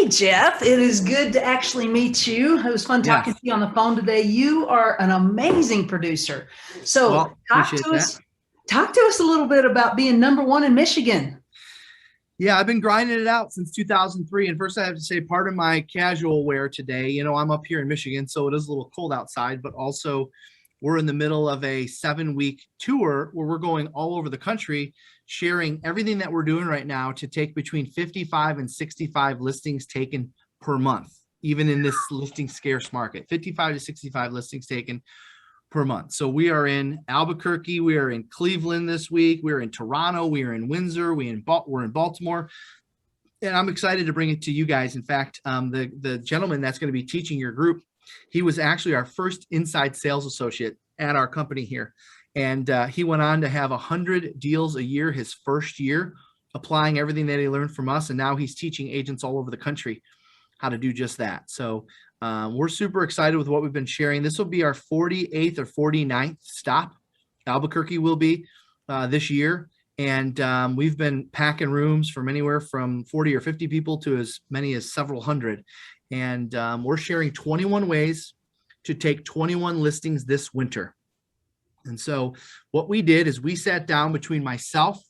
Hey, Jeff, it is good to actually meet you. It was fun talking Yes. to you on the phone today. You are an amazing producer. So Well, appreciate that. talk to us a little bit about being number one in Michigan. Yeah, I've been grinding it out since 2003. And first, I have to say, part of my casual wear today, I'm up here in Michigan, so it is a little cold outside, but also we're in the middle of a 7-week tour where we're going all over the country, sharing everything that we're doing right now to take between 55 and 65 listings taken per month, even in this listing scarce market. 55 to 65 listings taken per month. So we are in Albuquerque, we are in Cleveland this week, we're in Toronto, we are in Windsor, we're in Baltimore, and I'm excited to bring it to you guys. In fact, the gentleman that's going to be teaching your group, he was actually our first inside sales associate at our company here, and he went on to have 100 deals a year his first year, applying everything that he learned from us, and now he's teaching agents all over the country how to do just that. So we're super excited with what we've been sharing. This will be our 48th or 49th stop. Albuquerque will be this year. And we've been packing rooms from anywhere from 40 or 50 people to as many as several hundred. And we're sharing 21 ways to take 21 listings this winter. And so what we did is we sat down between myself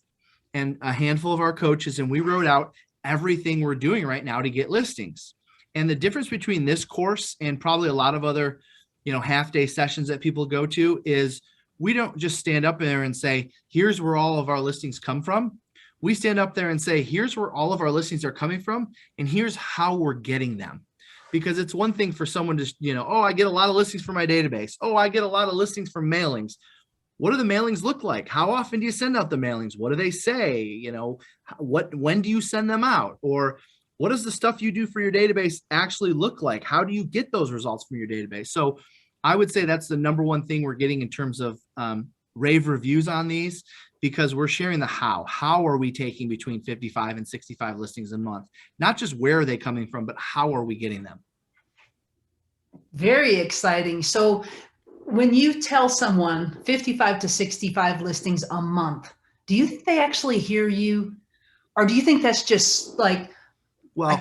and a handful of our coaches, and we wrote out everything we're doing right now to get listings. And the difference between this course and probably a lot of other, half-day sessions that people go to is we don't just stand up there and say, here's where all of our listings come from. We stand up there and say, here's where all of our listings are coming from, and here's how we're getting them. Because it's one thing for someone to, oh, I get a lot of listings from my database. Oh, I get a lot of listings from mailings. What do the mailings look like? How often do you send out the mailings? What do they say? When do you send them out? Or what does the stuff you do for your database actually look like? How do you get those results from your database? So I would say that's the number one thing we're getting in terms of rave reviews on these, because we're sharing the how. How are we taking between 55 and 65 listings a month? Not just where are they coming from, but how are we getting them? Very exciting. So when you tell someone 55 to 65 listings a month, do you think they actually hear you? Or do you think that's just like, well,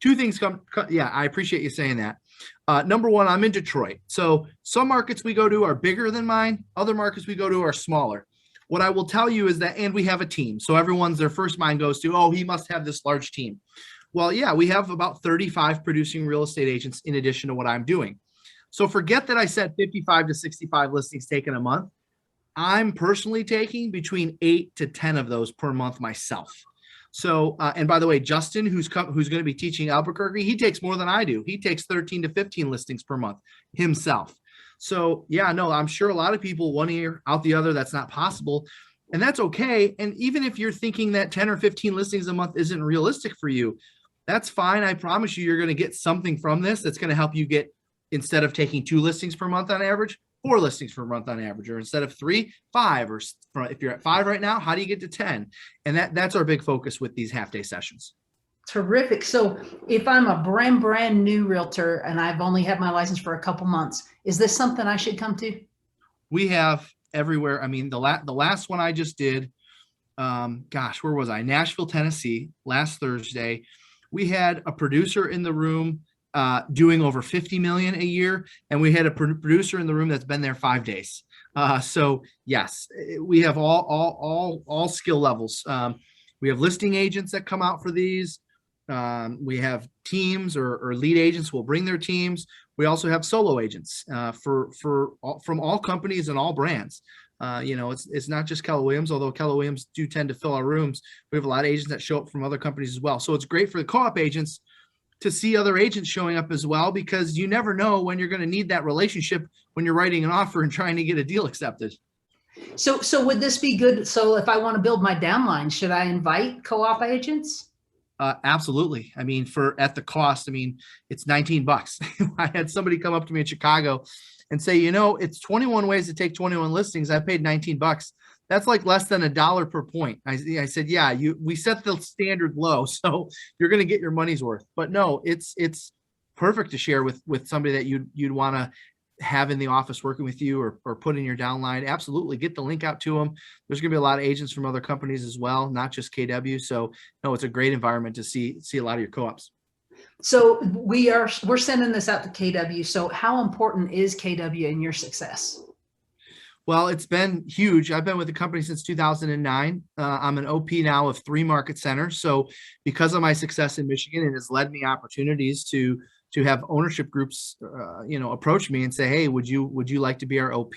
two things come. Yeah, I appreciate you saying that. Number one, I'm in Detroit. So some markets we go to are bigger than mine. Other markets we go to are smaller. What I will tell you is that, and we have a team. So their first mind goes to, oh, he must have this large team. Well, yeah, we have about 35 producing real estate agents in addition to what I'm doing. So forget that I said 55 to 65 listings taken a month. I'm personally taking between 8 to 10 of those per month myself. So, and by the way, Justin, who's going to be teaching Albuquerque, he takes more than I do. He takes 13 to 15 listings per month himself. So yeah, no, I'm sure a lot of people, one ear out the other, that's not possible. And that's okay. And even if you're thinking that 10 or 15 listings a month isn't realistic for you, that's fine. I promise you're going to get something from this that's going to help you get, instead of taking 2 listings per month on average, 4 listings per month on average, or instead of 3, 5, or if you're at 5 right now, how do you get to 10? And that's our big focus with these half-day sessions. Terrific. So if I'm a brand new realtor and I've only had my license for a couple months, is this something I should come to? We have everywhere. I mean, the last one I just did, where was I? Nashville, Tennessee, last Thursday. We had a producer in the room doing over 50 million a year. And we had a producer in the room that's been there 5 days. So yes, we have all skill levels. We have listing agents that come out for these. We have teams or lead agents who will bring their teams. We also have solo agents from all companies and all brands. It's not just Keller Williams, although Keller Williams do tend to fill our rooms. We have a lot of agents that show up from other companies as well. So it's great for the co-op agents to see other agents showing up as well, because you never know when you're going to need that relationship when you're writing an offer and trying to get a deal accepted. So would this be good? So if I want to build my downline, should I invite co-op agents? Absolutely. I mean, at the cost, it's $19. I had somebody come up to me in Chicago and say, it's 21 ways to take 21 listings. I paid $19. That's like less than $1 per point. I said, yeah, we set the standard low, so you're going to get your money's worth. But no, it's perfect to share with somebody that you'd want to have in the office working with you or put in your downline. Absolutely. Get the link out to them. There's going to be a lot of agents from other companies as well, not just KW. So no, it's a great environment to see a lot of your co-ops. So we're sending this out to KW. So how important is KW in your success? Well, it's been huge. I've been with the company since 2009. I'm an OP now of 3 market centers. So because of my success in Michigan, it has led me opportunities to have ownership groups, approach me and say, "Hey, would you like to be our OP?"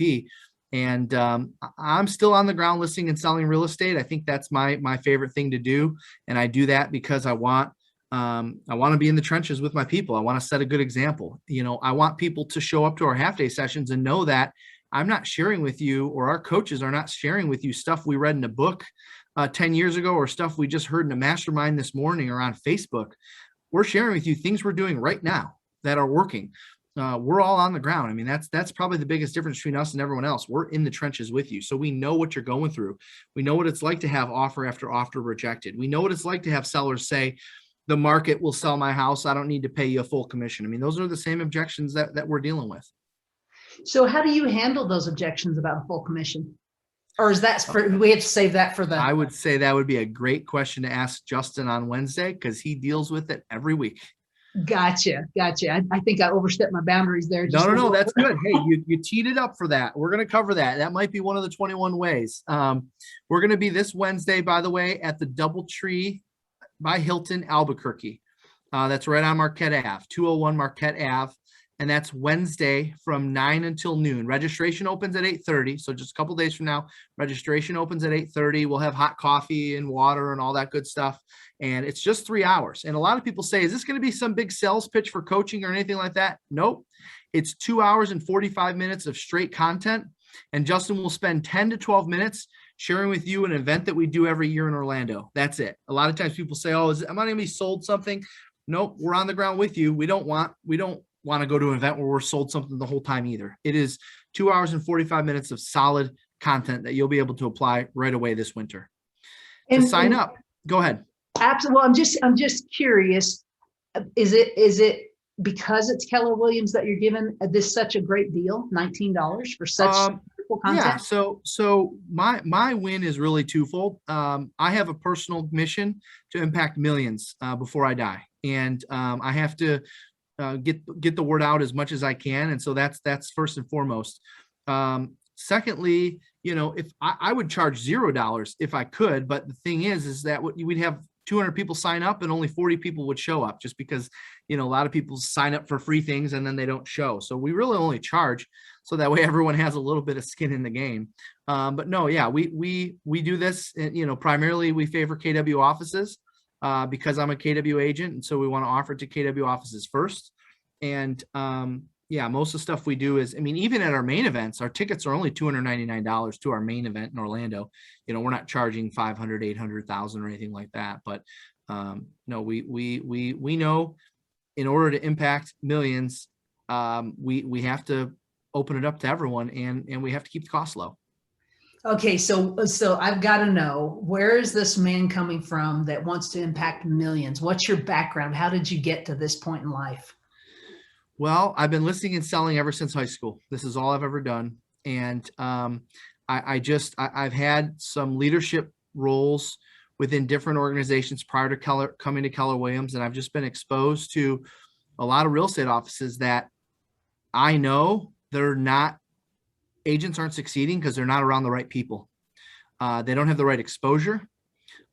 And I'm still on the ground listing and selling real estate. I think that's my favorite thing to do, and I do that because I want to be in the trenches with my people. I want to set a good example. I want people to show up to our half day sessions and know that I'm not sharing with you, or our coaches are not sharing with you stuff we read in a book 10 years ago, or stuff we just heard in a mastermind this morning or on Facebook. We're sharing with you things we're doing right now that are working. We're all on the ground. I mean, that's probably the biggest difference between us and everyone else. We're in the trenches with you. So we know what you're going through. We know what it's like to have offer after offer rejected. We know what it's like to have sellers say, the market will sell my house, I don't need to pay you a full commission. I mean, those are the same objections that we're dealing with. So how do you handle those objections about a full commission? Or is that we have to save that for the... I would say that would be a great question to ask Justin on Wednesday, because he deals with it every week. Gotcha. I think I overstepped my boundaries there. No, that's good. Hey, you teed it up for that. We're going to cover that. That might be one of the 21 ways. We're going to be this Wednesday, by the way, at the DoubleTree by Hilton, Albuquerque. That's right on Marquette Ave, 201 Marquette Ave. And that's Wednesday from 9 until noon. Registration opens at 8:30. So just a couple days from now, registration opens at 8:30. We'll have hot coffee and water and all that good stuff. And it's just 3 hours. And a lot of people say, is this going to be some big sales pitch for coaching or anything like that? Nope. It's 2 hours and 45 minutes of straight content. And Justin will spend 10 to 12 minutes sharing with you an event that we do every year in Orlando. That's it. A lot of times people say, oh, am I going to be sold something? Nope. We're on the ground with you. We don't want to go to an event where we're sold something the whole time either. It is 2 hours and 45 minutes of solid content that you'll be able to apply right away this winter. To sign up, go ahead. Absolutely. Well, I'm just curious. Is it because it's Keller Williams that you're giving this such a great deal, $19 for such wonderful content? Yeah. So my win is really twofold. I have a personal mission to impact millions before I die, and I have to get the word out as much as I can. And so that's first and foremost. Secondly, if I would charge $0 if I could, but the thing is that we'd have 200 people sign up and only 40 people would show up, just because, a lot of people sign up for free things and then they don't show. So we really only charge so that way everyone has a little bit of skin in the game. But no, yeah, we do this, primarily we favor KW offices because I'm a KW agent. And so we want to offer it to KW offices first. And most of the stuff we do is, even at our main events, our tickets are only $299 to our main event in Orlando. We're not charging 500, 800,000 or anything like that. But no, we know in order to impact millions, we have to open it up to everyone, and we have to keep the costs low. Okay, so I've got to know, where is this man coming from that wants to impact millions? What's your background? How did you get to this point in life? Well, I've been listing and selling ever since high school. This is all I've ever done. And I've had some leadership roles within different organizations prior to coming to Keller Williams. And I've just been exposed to a lot of real estate offices that I know agents aren't succeeding because they're not around the right people. They don't have the right exposure.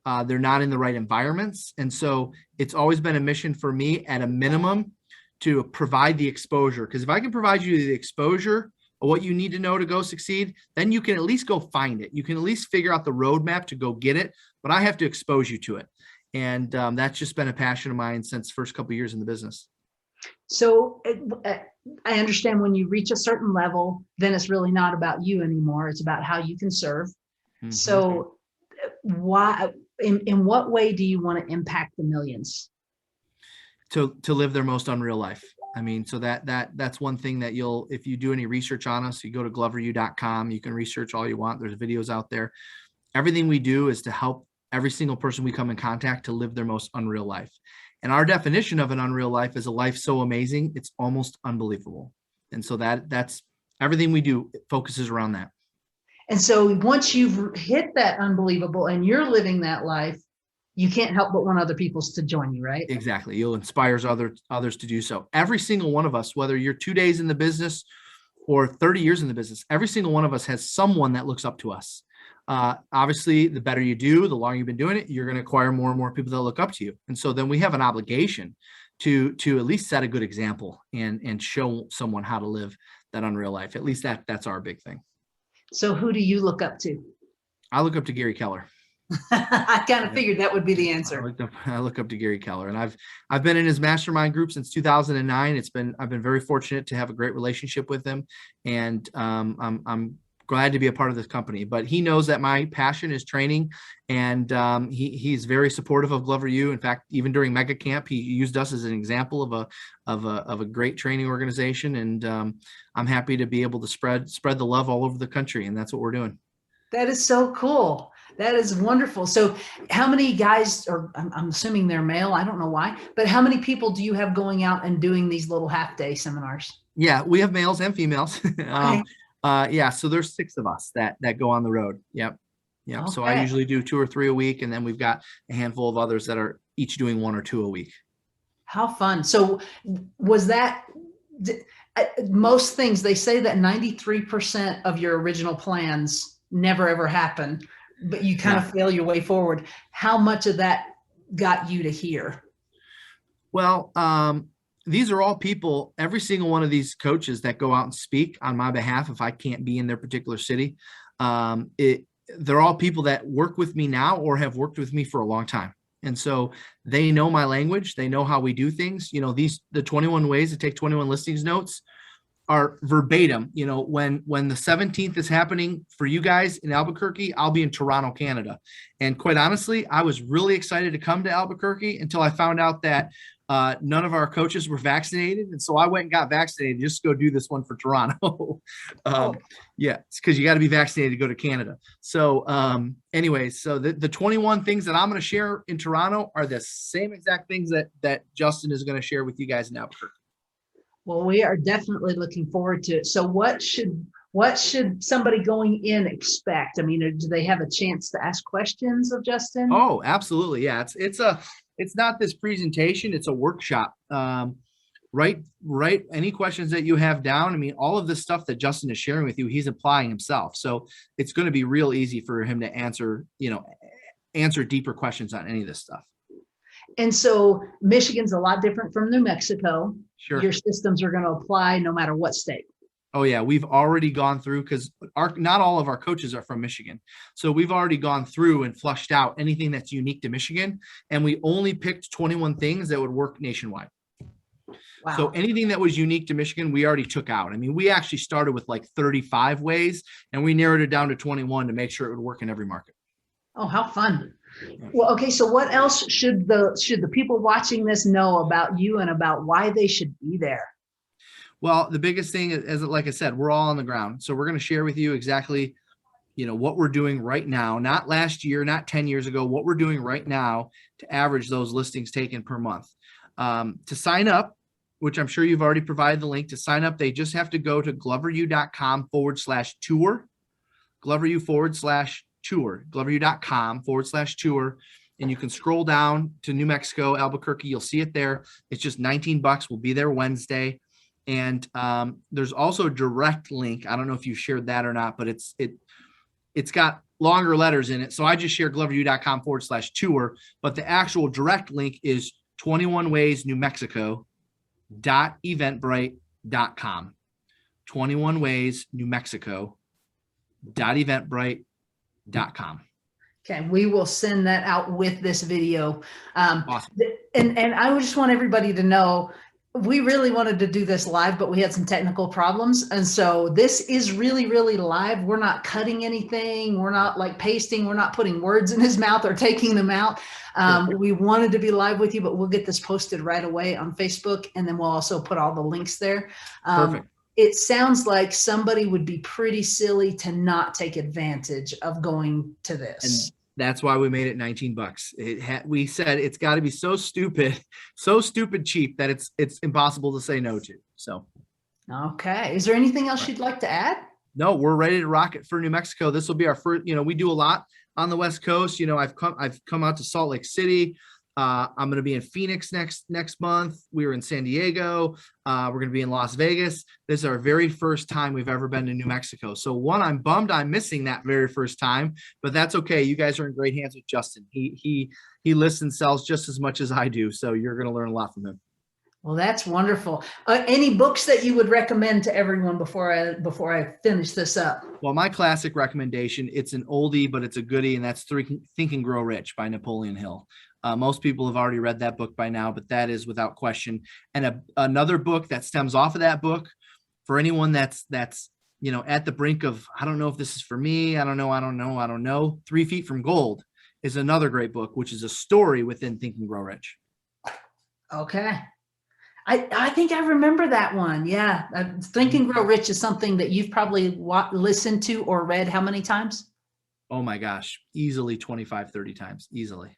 They're not in the right environments. And so it's always been a mission for me at a minimum to provide the exposure. Because if I can provide you the exposure of what you need to know to go succeed, then you can at least go find it. You can at least figure out the roadmap to go get it, but I have to expose you to it. And that's just been a passion of mine since the first couple of years in the business. So I understand when you reach a certain level, then it's really not about you anymore. It's about how you can serve. Mm-hmm. So why, in what way do you want to impact the millions? To live their most unreal life. So that's one thing that if you do any research on us, you go to gloveru.com, you can research all you want. There's videos out there. Everything we do is to help every single person we come in contact to live their most unreal life. And our definition of an unreal life is a life so amazing, it's almost unbelievable. And so that's everything we do, it focuses around that. And so once you've hit that unbelievable and you're living that life, you can't help but want other people to join you, right? Exactly. You'll inspire others to do so. Every single one of us, whether you're 2 days in the business or 30 years in the business, every single one of us has someone that looks up to us. Obviously, the better you do, the longer you've been doing it, you're going to acquire more and more people that look up to you. And so then we have an obligation to at least set a good example and show someone how to live that unreal life. At least that's our big thing. So who do you look up to? I look up to Gary Keller. I kind of figured that would be the answer. I look up to Gary Keller, and I've been in his mastermind group since 2009. I've been very fortunate to have a great relationship with him, and I'm glad to be a part of this company. But he knows that my passion is training, and he's very supportive of Glover U. In fact, even during Mega Camp, he used us as an example of a great training organization, and I'm happy to be able to spread the love all over the country, and that's what we're doing. That is so cool. That is wonderful. So how many guys, or I'm assuming they're male, I don't know why, but how many people do you have going out and doing these little half-day seminars? Yeah, we have males and females. Okay. Yeah, so there's 6 of us that go on the road. Yep. Okay. So I usually do 2 or 3 a week, and then we've got a handful of others that are each doing 1 or 2 a week. How fun. So was that, most things, they say that 93% of your original plans never ever happen, but you kind of fail your way forward. How much of that got you to here? Well, these are all people, every single one of these coaches that go out and speak on my behalf, if I can't be in their particular city, they're all people that work with me now or have worked with me for a long time. And so they know my language. They know how we do things. You know, the 21 ways to take 21 listings notes are verbatim. You know, when the 17th is happening for you guys in Albuquerque, I'll be in Toronto, Canada. And quite honestly, I was really excited to come to Albuquerque until I found out that none of our coaches were vaccinated. And so I went and got vaccinated just to go do this one for Toronto. Yeah, it's because you got to be vaccinated to go to Canada. So anyways, so the 21 things that I'm going to share in Toronto are the same exact things that Justin is going to share with you guys in Albuquerque. Well, we are definitely looking forward to it. So what should somebody going in expect? I mean, do they have a chance to ask questions of Justin? Oh, absolutely. Yeah. It's not this presentation, it's a workshop. Write any questions that you have down. I mean, all of this stuff that Justin is sharing with you, he's applying himself. So it's going to be real easy for him to answer deeper questions on any of this stuff. And so Michigan's a lot different from New Mexico. Sure. Your systems are going to apply no matter what state. Oh yeah, we've already gone through, because not all of our coaches are from Michigan. So we've already gone through and flushed out anything that's unique to Michigan. And we only picked 21 things that would work nationwide. Wow. So anything that was unique to Michigan, we already took out. I mean, we actually started with like 35 ways, and we narrowed it down to 21 to make sure it would work in every market. Oh, how fun. Well, okay. So what else should the people watching this know about you and about why they should be there? Well, the biggest thing is, like I said, we're all on the ground. So we're going to share with you exactly, what we're doing right now, not last year, not 10 years ago, what we're doing right now to average those listings taken per month. To sign up, which I'm sure you've already provided the link to sign up, they just have to go to gloveru.com/tour, gloveru/tour, gloveru.com/tour. And you can scroll down to New Mexico, Albuquerque. You'll see it there. It's just $19. We'll be there Wednesday. And there's also a direct link. I don't know if you shared that or not, but it's got longer letters in it. So I just shared gloveru.com/tour, but the actual direct link is 21waysnewmexico.eventbrite.com. 21waysnewmexico.eventbrite.com. Okay, we will send that out with this video. Awesome. And I just want everybody to know, we really wanted to do this live, but we had some technical problems. And so this is really, really live. We're not cutting anything. We're not like pasting. We're not putting words in his mouth or taking them out. We wanted to be live with you, but we'll get this posted right away on Facebook. And then we'll also put all the links there. Perfect. It sounds like somebody would be pretty silly to not take advantage of going to this. And that's why we made it $19. We said it's got to be so stupid cheap that it's impossible to say no to. So, okay. Is there anything else you'd like to add? No, we're ready to rock it for New Mexico. This will be our first, we do a lot on the West Coast. I've come out to Salt Lake City. I'm going to be in Phoenix next month. We were in San Diego. We're going to be in Las Vegas. This is our very first time we've ever been to New Mexico. So one, I'm bummed I'm missing that very first time, but that's okay. You guys are in great hands with Justin. He lists and sells just as much as I do. So you're going to learn a lot from him. Well, that's wonderful. Any books that you would recommend to everyone before I finish this up? Well, my classic recommendation, it's an oldie, but it's a goodie, and that's Think and Grow Rich by Napoleon Hill. Most people have already read that book by now, but that is without question. And another book that stems off of that book for anyone that's at the brink of, I don't know if this is for me. I don't know. 3 Feet from Gold is another great book, which is a story within Think and Grow Rich. Okay. I think I remember that one. Yeah. Think and Grow Rich is something that you've probably listened to or read how many times? Oh my gosh. Easily 25, 30 times. Easily.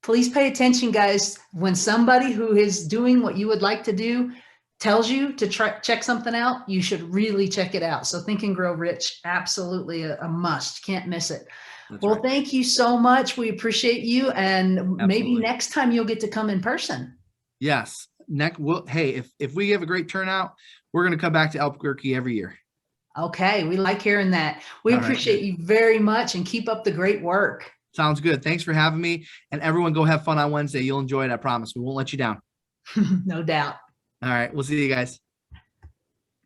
Please pay attention, guys. When somebody who is doing what you would like to do tells you to check something out, you should really check it out. So Think and Grow Rich, absolutely a must. Can't miss it. That's well, right. Thank you so much. We appreciate you. And absolutely. Maybe next time you'll get to come in person. Yes. Hey, if we have a great turnout, we're going to come back to Albuquerque every year. Okay. We like hearing that. We appreciate you very much and keep up the great work. Sounds good. Thanks for having me. And everyone go have fun on Wednesday. You'll enjoy it. I promise. We won't let you down. No doubt. All right. We'll see you guys.